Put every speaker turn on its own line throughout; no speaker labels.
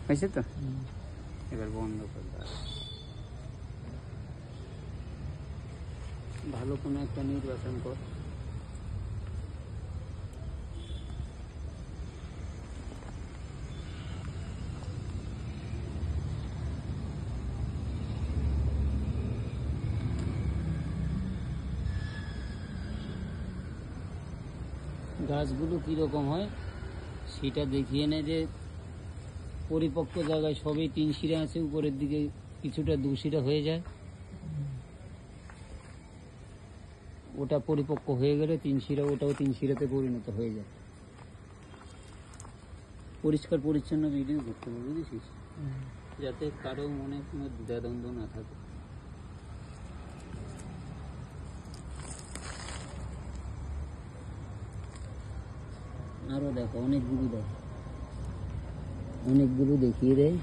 হয়েছে তো, এবার বন্ধ করতে হবে। ভালো কোনো একটা নির্বাচন কর। গাছগুলো কীরকম হয় সেটা দেখিয়ে নেয়, যে পরিপক্ক জায়গায় সবই 3 শিরা আছে, উপরের দিকে কিছুটা 2 শিরা হয়ে যায়, ওটা পরিপক্ক হয়ে গেলে 3 শিরা ওটাও 3 শিরাতে পরিণত হয়ে যায়। পরিষ্কার পরিচ্ছন্ন ভিডিও করতে হবে, বুঝেছিস, যাতে কারো মনে কোনো দ্বিধাদ্বন্দ্ব না থাকে। আরো দেখো, অনেকগুলো দেখো, অনেকগুলো দেখিয়ে দেয়।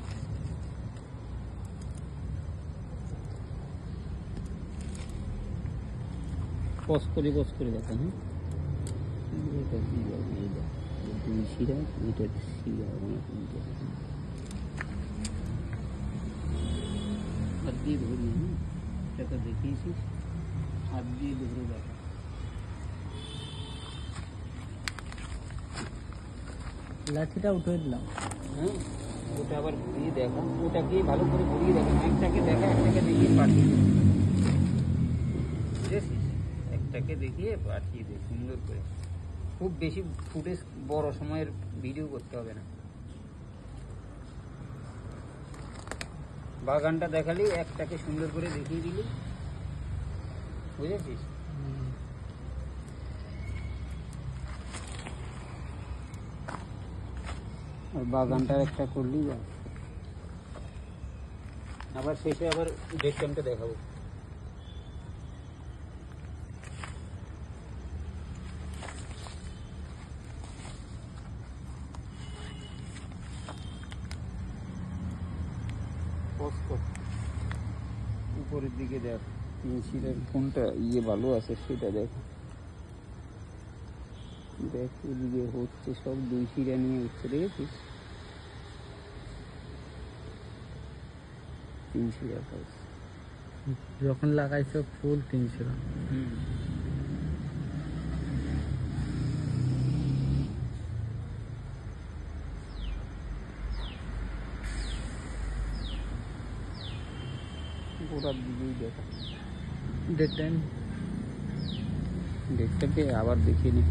পজ করে দেখো। হ্যাঁ, এটা কি বলে, এটা 2 শিরা, এটা শিরা হাত দিয়ে ধরি। হ্যাঁ, এটা তো দেখিয়েছিস, হাত দিয়ে ধরে দেখা। লাঠিটা উঠে দিলাম। হ্যাঁ, ওটা আবার ঘুরিয়ে দেখা, ওটাকে ভালো করে ঘুরিয়ে দেখা, একটাকে দেখা, একটাকে দেখিয়ে পাঠিয়ে দে, বুঝেছিস, একটাকে দেখিয়ে পাঠিয়ে দে সুন্দর করে। খুব বেশি ফুটেজ বড় সময়ের ভিডিও করতে হবে না। বাগানটা দেখালি, একটাকে সুন্দর করে দেখিয়ে দিলি, বুঝেছিস। আর বাগানটার একটা করলি যা, আবার শেষে আবার ডেট টাইমটা দেখাবো। উপরের দিকে দেখ, 3 শিরার কোনটা ভালো আছে সেটা দেখ। দেখ এদিকে হচ্ছে সব 2 শিরা নিয়ে উঠছে, দেখেছিস, 3 শিরা পাইছে
যখন লাগাইছো ফুল 3 শিরা।
গোড়ার দিকেই দেখা। ডেটটাকে আবার দেখিয়ে নি,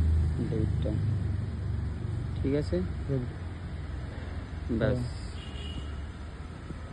ডেটটা ঠিক আছে, ব্যাস।